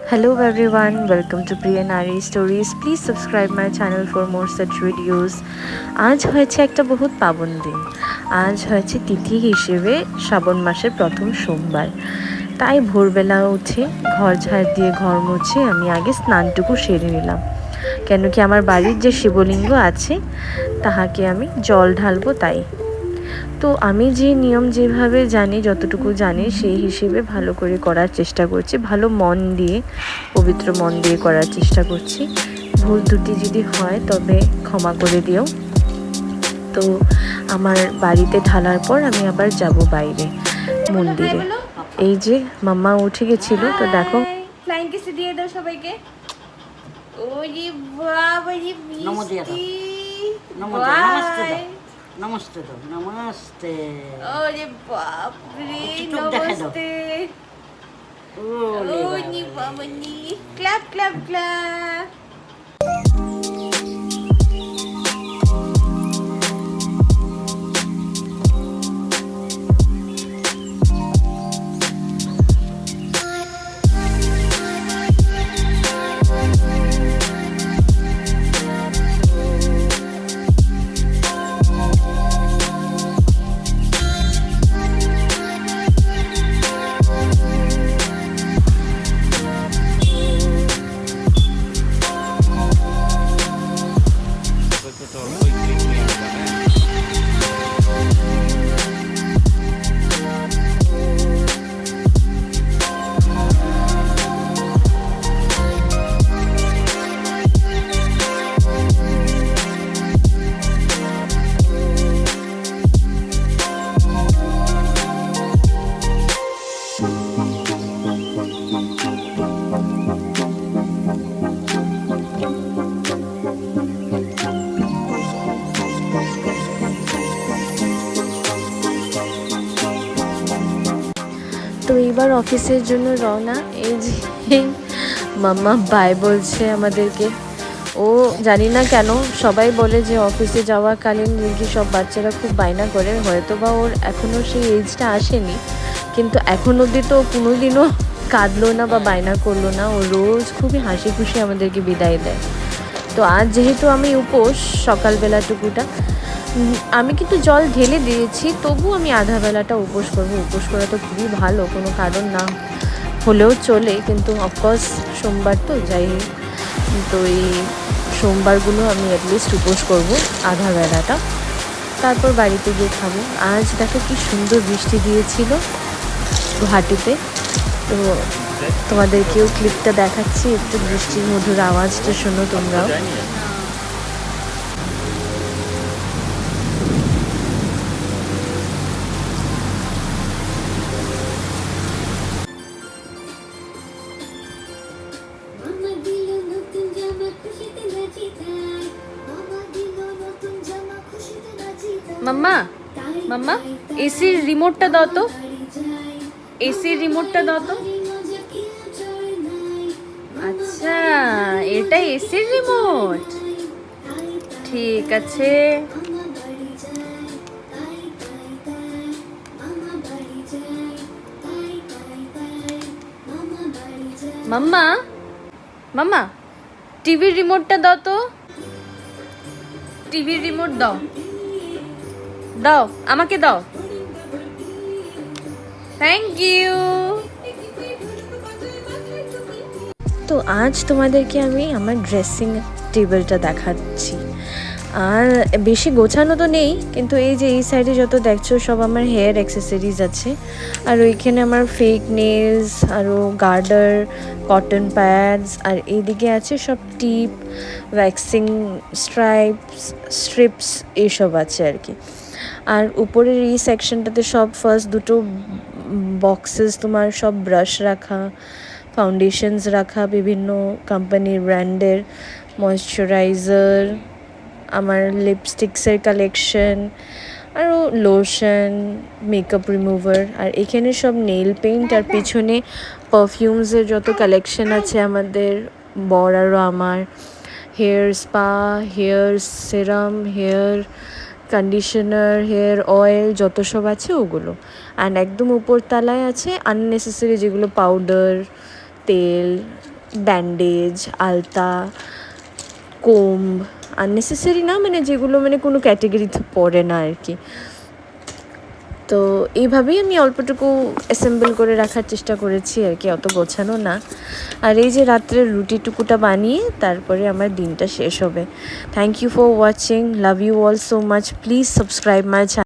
Hello everyone, welcome to Priya Nari Stories. Please subscribe my channel for more such videos. আজ হয়েছে একটা বহুত পাবন দিন। আজ হয়েছে তিথি হিসেবে শ্রাবণ মাসের প্রথম সোমবার। তাই ভোরবেলা উঠে ঘর ঝাড় দিয়ে ঘর মুছে আমি আগে স্নানটুকু সেরে নিলাম। কেন কি আমার বাড়ির যে শিবলিঙ্গ আছে তাহাকে আমি জল ঢালবো তাই। তো আমি যে নিয়ম যেভাবে জানি, যতটুকু জানি সেই হিসেবে ভালো করে করার চেষ্টা করছি, ভালো মন দিয়ে, পবিত্র মন দিয়ে করার চেষ্টা করছি। ভুল ত্রুটি যদি হয় তবে ক্ষমা করে দিও। তো আমার বাড়িতে ঢালার পর আমি আবার যাব বাইরে মন্দিরে। এই যে মাম্মা উঠে গেছিলো, তো দেখো ফ্লাইং কিস দিয়ে দাও সবাইকে। ওরে বাবা রে মিষ্টি, নমস্তে তো নমস্তে। ওরে বাপ রে চোখ দেখা দাও। নমস্তে। ওরে বাবা নি, ক্ল্যাপ ক্ল্যাপ ক্ল্যাপ। তো এইবার অফিসের জন্য রওনা। এই যে মাম্মা বাই বলছে আমাদেরকে। ও জানি না কেন সবাই বলে যে অফিসে যাওয়াকালীন নাকি সব বাচ্চারা খুব বায়না করে, হয়তো বা ওর এখনও সেই এজটা আসেনি, কিন্তু এখন অবধি তো কোনোদিনও কাঁদলো না বা বায়না করলো না। ও রোজ খুবই হাসি খুশি আমাদেরকে বিদায় দেয়। তো আজ যেহেতু আমি উপোস, সকালবেলাটুকুটা আমি কিন্তু জল ঢেলে দিয়েছি, তবু আমি আধা বেলাটা উপোস করবো। উপোস করা তো খুবই ভালো, কোনো কারণ না হলেও চলে, কিন্তু অফকোর্স সোমবার তো যাই। তো এই সোমবারগুলো আমি অ্যাটলিস্ট উপোস করবো আধা বেলাটা, তারপর বাড়িতে গিয়ে খাবো। আজ দেখো কি সুন্দর বৃষ্টি দিয়েছিল গুয়াহাটিতে। তো তোমাদেরকেও ক্লিপটা দেখাচ্ছি, একটু বৃষ্টির মধুর আওয়াজটা শোনো তোমরাও। মাম্মা মাম্মা এসির রিমোটটা দাও তো, এসির রিমোটটা দাও তো। আচ্ছা, এটা এসির রিমোট, ঠিক আছে। মাম্মা মাম্মা টিভির রিমোটটা দাও তো, টিভির রিমোট দাও, দাও আমাকে দাও, থ্যাংক ইউ। তো আজ তোমাদেরকে আমি আমার ড্রেসিং টেবিলটা দেখাচ্ছি। আর বেশি গোছানো তো নেই, কিন্তু এই যে এই সাইডে যত দেখছো সব আমার হেয়ার অ্যাক্সেসরিজ আছে। আর ওইখানে আমার ফেক নেলস, আরও গার্ডার, কটন প্যাডস, আর এইদিকে আছে সব টিপ, ভ্যাক্সিং স্ট্রিপস এইসব আছে আর কি। আর উপরের এই সেকশনটাতে সব ফার্স্ট দুটো বক্সেস তোমার সব ব্রাশ রাখা, ফাউন্ডেশনস রাখা, বিভিন্ন কোম্পানির ব্র্যান্ডের ময়শ্চারাইজার, আমার লিপস্টিক্সের কালেকশন, আরও লোশন, মেকআপ রিমুভার, আর এখানে সব নেল পেইন্ট, আর পিছনে পারফিউমসের যত কালেকশন আছে আমাদের বর আরও আমার। Hair spa, hair serum, hair conditioner, hair oil, যত সব আছে ওগুলো। অ্যান্ড একদম উপর তলায় আছে আননেসেসারি যেগুলো পাউডার, তেল, ব্যান্ডেজ, আলতা, কোম্ব, আননেসেসারি না, মানে যেগুলো মানে কোনো ক্যাটাগরিতে পড়ে না আর কি। তো এইভাবেই আমি অল্পটুকু অ্যাসেম্বল করে রাখার চেষ্টা করেছি আর কি, অত গোছানো না। আর এই যে রাত্রের রুটিটুকুটা বানিয়ে তারপরে আমার দিনটা শেষ হবে। Thank you for watching, love you all so much, please subscribe my channel.